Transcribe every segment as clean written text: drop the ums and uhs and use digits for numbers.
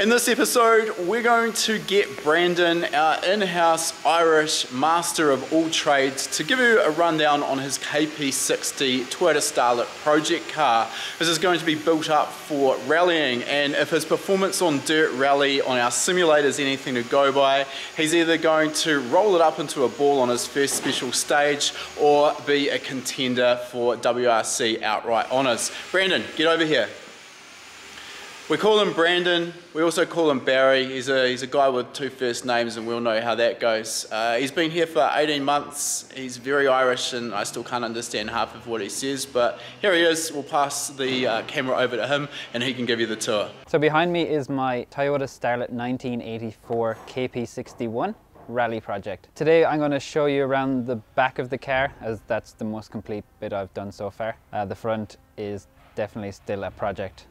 In this episode, we're going to get Brandon, our in-house Irish master of all trades, to give you a rundown on his KP60 Toyota Starlet project car. This is going to be built up for rallying, and if his performance on dirt rally on our simulator is anything to go by, he's either going to roll it up into a ball on his first special stage or be a contender for WRC outright honours. Brandon, get over here. We call him Brandon, we also call him Barry. He's a guy with two first names and we'll know how that goes. He's been here for 18 months, he's very Irish and I still can't understand half of what he says, but here he is. We'll pass the camera over to him and he can give you the tour. So behind me is my Toyota Starlet 1984 KP61 rally project. Today I'm going to show you around the back of the car, as that's the most complete bit I've done so far. The front is definitely still a project.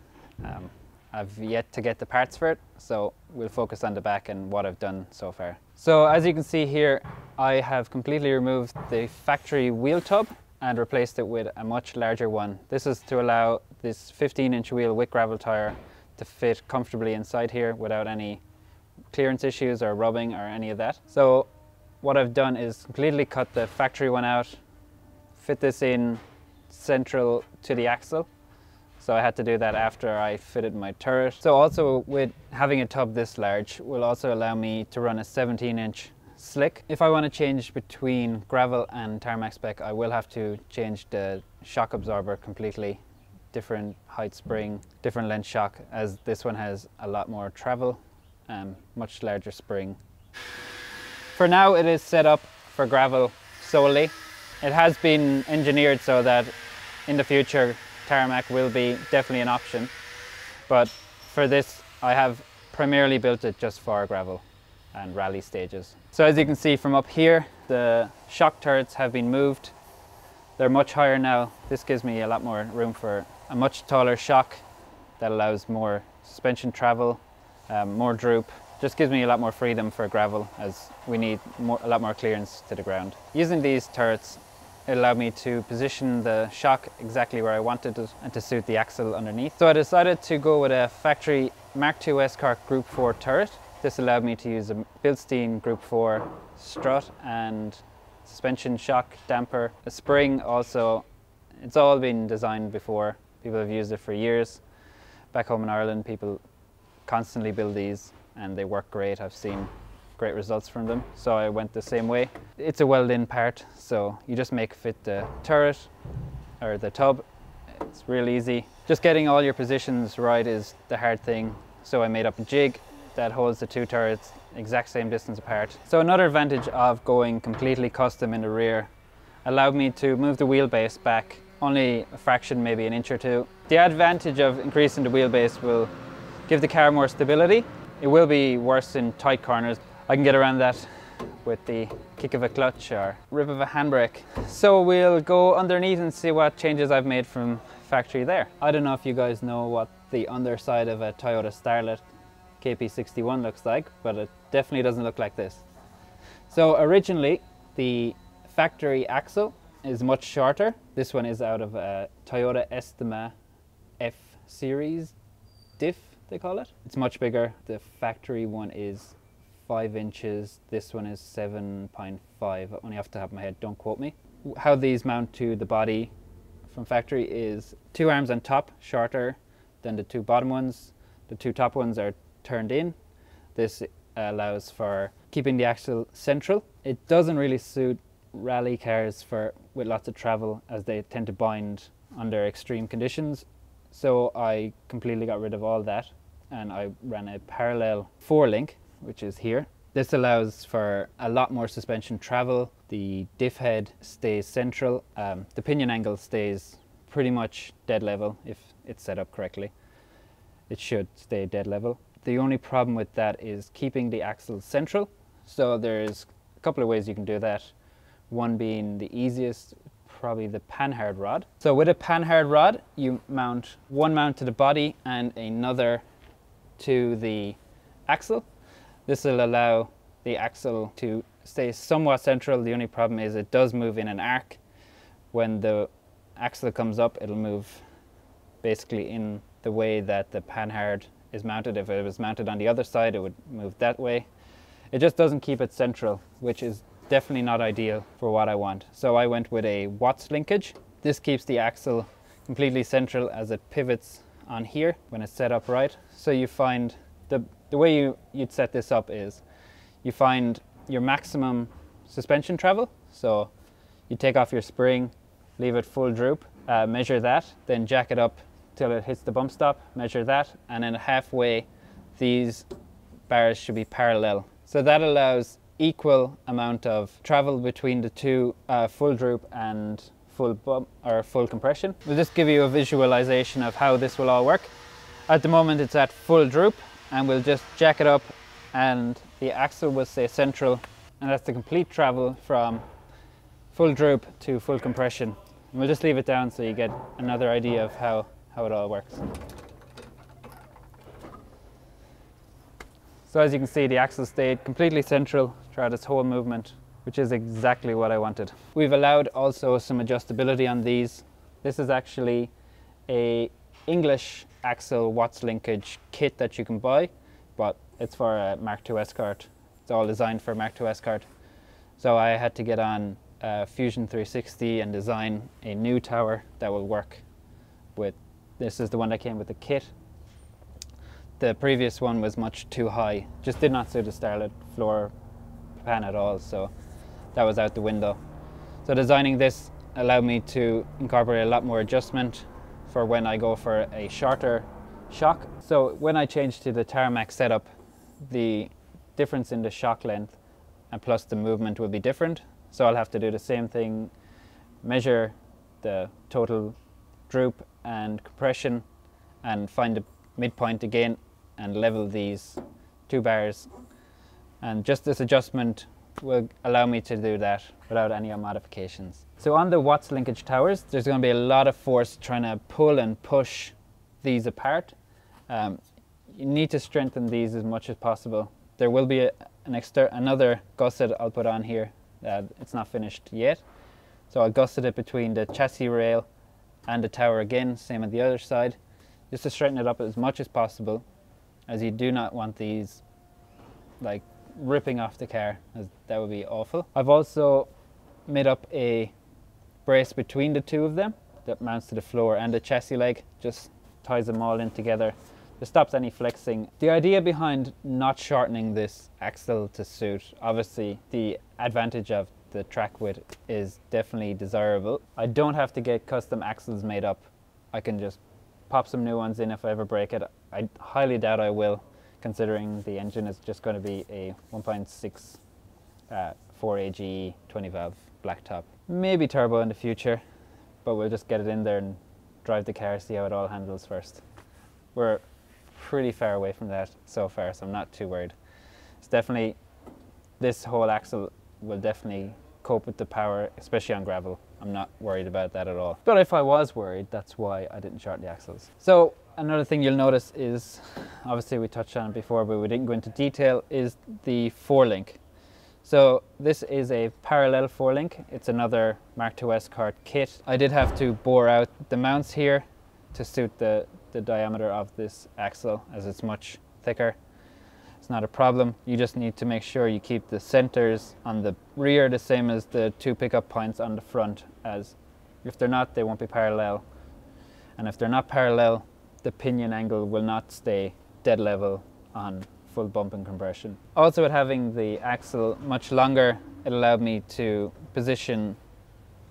I've yet to get the parts for it, so we'll focus on the back and what I've done so far. So as you can see here, I have completely removed the factory wheel tub and replaced it with a much larger one. This is to allow this 15-inch wheel with gravel tire to fit comfortably inside here without any clearance issues or rubbing or any of that. So what I've done is completely cut the factory one out, fit this in central to the axle. So I had to do that after I fitted my turret. So also with having a tub this large will also allow me to run a 17-inch slick. If I want to change between gravel and tarmac spec, I will have to change the shock absorber completely. Different height spring, different length shock, as this one has a lot more travel, much larger spring. For now it is set up for gravel solely. It has been engineered so that in the future tarmac will be definitely an option, but for this I have primarily built it just for gravel and rally stages. So as you can see from up here, the shock turrets have been moved. They're much higher now. This gives me a lot more room for a much taller shock that allows more suspension travel, more droop. Just gives me a lot more freedom for gravel, as we need a lot more clearance to the ground. Using these turrets, it allowed me to position the shock exactly where I wanted it and to suit the axle underneath. So I decided to go with a factory Mark II Escort Group 4 turret. This allowed me to use a Bilstein Group 4 strut and suspension shock damper. A spring also, it's all been designed before. People have used it for years. Back home in Ireland, people constantly build these and they work great. I've seen great results from them, so I went the same way. It's a weld-in part, so you just make fit the turret or the tub. It's real easy. Just getting all your positions right is the hard thing, so I made up a jig that holds the two turrets exact same distance apart. So another advantage of going completely custom in the rear allowed me to move the wheelbase back only a fraction, maybe an inch or two. The advantage of increasing the wheelbase will give the car more stability. It will be worse in tight corners. I can get around that with the kick of a clutch or rip of a handbrake. So we'll go underneath and see what changes I've made from factory there. I don't know if you guys know what the underside of a Toyota Starlet KP61 looks like, but it definitely doesn't look like this. So originally the factory axle is much shorter. This one is out of a Toyota Estima F series diff, they call it. It's much bigger. The factory one is 5 inches, this one is 7.5, only off the top of my head, don't quote me. How these mount to the body from factory is two arms on top, shorter than the two bottom ones. The two top ones are turned in. This allows for keeping the axle central. It doesn't really suit rally cars with lots of travel, as they tend to bind under extreme conditions. So I completely got rid of all that and I ran a parallel 4-link, which is here. This allows for a lot more suspension travel. The diff head stays central. The pinion angle stays pretty much dead level if it's set up correctly. It should stay dead level. The only problem with that is keeping the axle central. So there's a couple of ways you can do that. One being the easiest, probably the panhard rod. So with a panhard rod, you mount one mount to the body and another to the axle. This will allow the axle to stay somewhat central. The only problem is it does move in an arc. When the axle comes up, it'll move basically in the way that the panhard is mounted. If it was mounted on the other side, it would move that way. It just doesn't keep it central, which is definitely not ideal for what I want. So I went with a Watts linkage. This keeps the axle completely central as it pivots on here when it's set up right. So you find the way you'd set this up is you find your maximum suspension travel. So you take off your spring, leave it full droop, measure that, then jack it up till it hits the bump stop, measure that, and then halfway these bars should be parallel. So that allows equal amount of travel between the two, full droop and full bump or full compression. We'll just give you a visualization of how this will all work. At the moment it's at full droop, and we'll just jack it up and the axle will stay central, and that's the complete travel from full droop to full compression. And we'll just leave it down so you get another idea of how it all works. So as you can see, the axle stayed completely central throughout its whole movement, which is exactly what I wanted. We've allowed also some adjustability on these. This is actually a English axle Watts linkage kit that you can buy, but it's for a Mark II S-Kart. It's all designed for Mark II S-Kart. So I had to get on Fusion360 and design a new tower that will work with, this is the one that came with the kit. The previous one was much too high, just did not suit the Starlet floor pan at all, so that was out the window. So designing this allowed me to incorporate a lot more adjustment for when I go for a shorter shock. So when I change to the tarmac setup, the difference in the shock length and plus the movement will be different. So I'll have to do the same thing, measure the total droop and compression and find the midpoint again and level these two bars, and just this adjustment will allow me to do that without any modifications. So on the Watts linkage towers, there's going to be a lot of force trying to pull and push these apart. You need to strengthen these as much as possible. There will be another gusset I'll put on here. It's not finished yet, so I'll gusset it between the chassis rail and the tower again, same on the other side, just to straighten it up as much as possible, as you do not want these like ripping off the car, as that would be awful. I've also made up a brace between the two of them that mounts to the floor and the chassis leg, just ties them all in together. It stops any flexing. The idea behind not shortening this axle to suit, obviously the advantage of the track width is definitely desirable. I don't have to get custom axles made up. I can just pop some new ones in if I ever break it. I highly doubt I will, considering the engine is just going to be a 1.6 4AGE 20 valve black top. Maybe turbo in the future, but we'll just get it in there and drive the car, see how it all handles first. We're pretty far away from that so far, so I'm not too worried. It's definitely, this whole axle will definitely cope with the power, especially on gravel. I'm not worried about that at all. But if I was worried, that's why I didn't shorten the axles. So another thing you'll notice is, obviously we touched on it before, but we didn't go into detail, is the four-link. So this is a parallel four-link. It's another Mark II S-Kart kit. I did have to bore out the mounts here to suit the diameter of this axle, as it's much thicker. It's not a problem. You just need to make sure you keep the centers on the rear the same as the two pickup points on the front, as if they're not, they won't be parallel. And if they're not parallel, the pinion angle will not stay dead level on full bump and compression. Also, with having the axle much longer, it allowed me to position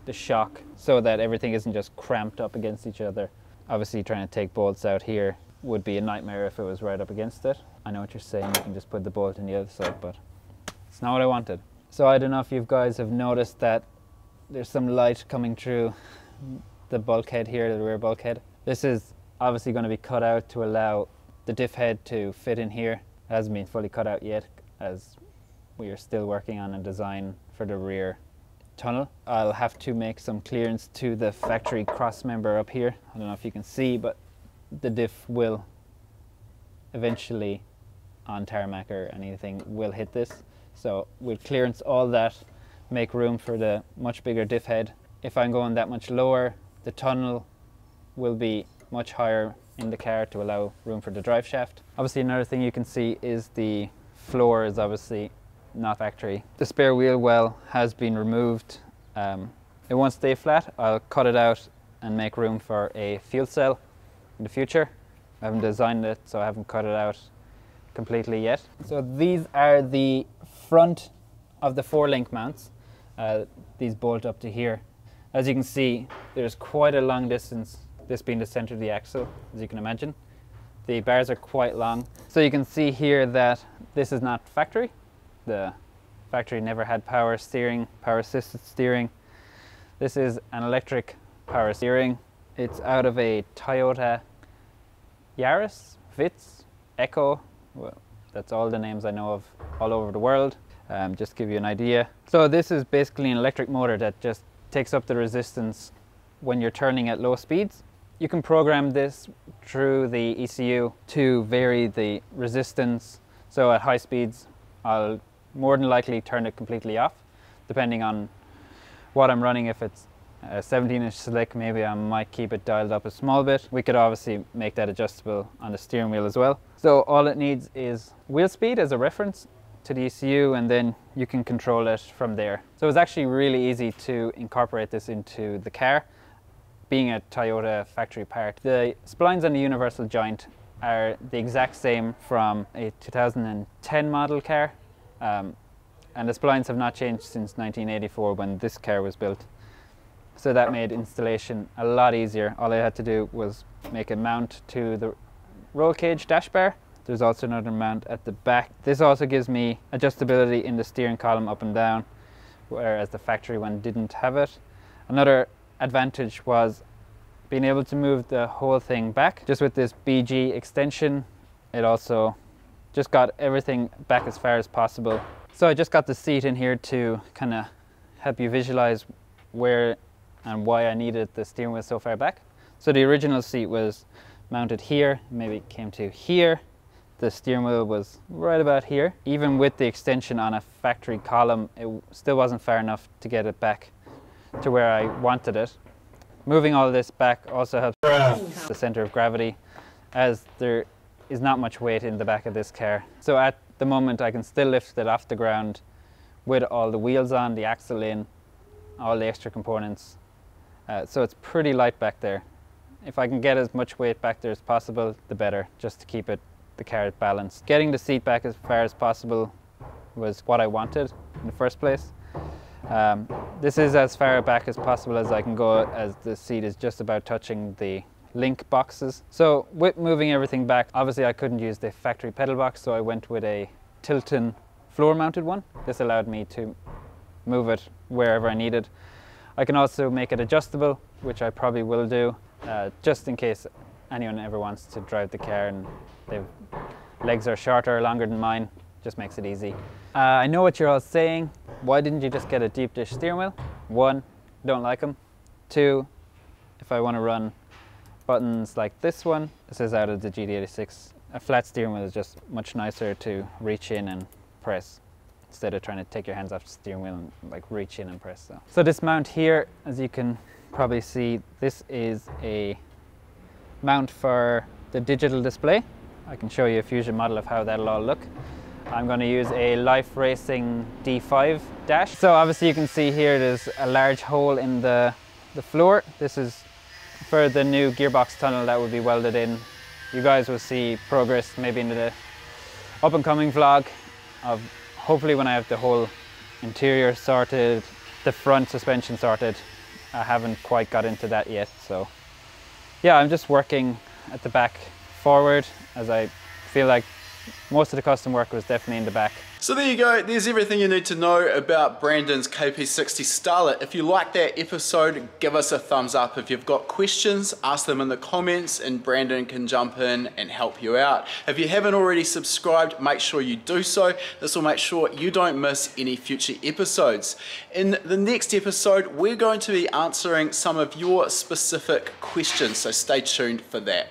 the shock so that everything isn't just cramped up against each other. Obviously, trying to take bolts out here would be a nightmare if it was right up against it. I know what you're saying, you can just put the bolt in the other side, but it's not what I wanted. So I don't know if you guys have noticed that there's some light coming through the bulkhead here, the rear bulkhead. This is obviously going to be cut out to allow the diff head to fit in here. It hasn't been fully cut out yet, as we are still working on a design for the rear tunnel. I'll have to make some clearance to the factory cross member up here. I don't know if you can see, but the diff will eventually, on tarmac or anything, will hit this. So we'll clearance all that, make room for the much bigger diff head. If I'm going that much lower, the tunnel will be much higher in the car to allow room for the drive shaft. Obviously another thing you can see is the floor is obviously not factory. The spare wheel well has been removed. It won't stay flat. I'll cut it out and make room for a fuel cell in the future. I haven't designed it, so I haven't cut it out completely yet. So these are the front of the 4-link mounts. These bolt up to here. As you can see, there's quite a long distance, this being the center of the axle, as you can imagine. The bars are quite long. So you can see here that this is not factory. The factory never had power steering, power assisted steering. This is an electric power steering. It's out of a Toyota Yaris, Vitz, Echo. Well, that's all the names I know of all over the world. Just to give you an idea. So this is basically an electric motor that just takes up the resistance when you're turning at low speeds. You can program this through the ECU to vary the resistance. So at high speeds, I'll more than likely turn it completely off, depending on what I'm running. If it's a 17-inch slick, maybe I might keep it dialed up a small bit. We could obviously make that adjustable on the steering wheel as well. So all it needs is wheel speed as a reference to the ECU, and then you can control it from there. So it's actually really easy to incorporate this into the car, being a Toyota factory part. The splines on the universal joint are the exact same from a 2010 model car, and the splines have not changed since 1984 when this car was built. So that made installation a lot easier. All I had to do was make a mount to the roll cage dash bar. There's also another mount at the back. This also gives me adjustability in the steering column up and down, whereas the factory one didn't have it. Another advantage was being able to move the whole thing back. Just with this BG extension, it also just got everything back as far as possible. So I just got the seat in here to kind of help you visualize where and why I needed the steering wheel so far back. So the original seat was mounted here, maybe it came to here. The steering wheel was right about here. Even with the extension on a factory column, it still wasn't far enough to get it back to where I wanted it. Moving all this back also helps the center of gravity, as there is not much weight in the back of this car. So at the moment I can still lift it off the ground with all the wheels on, the axle in, all the extra components. So it's pretty light back there. If I can get as much weight back there as possible, the better, just to keep the car balanced. Getting the seat back as far as possible was what I wanted in the first place. This is as far back as possible as I can go, as the seat is just about touching the link boxes. So with moving everything back, obviously I couldn't use the factory pedal box, so I went with a Tilton floor mounted one. This allowed me to move it wherever I needed. I can also make it adjustable, which I probably will do, just in case anyone ever wants to drive the car and their legs are shorter or longer than mine. Just makes it easy. I know what you're all saying. Why didn't you just get a deep dish steering wheel? 1, don't like them. 2, if I want to run buttons like this one, this is out of the GT86. A flat steering wheel is just much nicer to reach in and press, instead of trying to take your hands off the steering wheel and like reach in and press. So this mount here, as you can probably see, this is a mount for the digital display. I can show you a Fusion model of how that'll all look. I'm going to use a Life Racing D5 dash. So obviously you can see here there's a large hole in the floor. This is for the new gearbox tunnel that will be welded in. You guys will see progress maybe in the up and coming vlog of hopefully when I have the whole interior sorted, the front suspension sorted. I haven't quite got into that yet, so yeah, I'm just working at the back forward, as I feel like most of the custom work was definitely in the back. So there you go, there's everything you need to know about Brandon's KP60 Starlet. If you liked that episode, give us a thumbs up. If you've got questions, ask them in the comments and Brandon can jump in and help you out. If you haven't already subscribed, make sure you do so. This will make sure you don't miss any future episodes. In the next episode, we're going to be answering some of your specific questions, so stay tuned for that.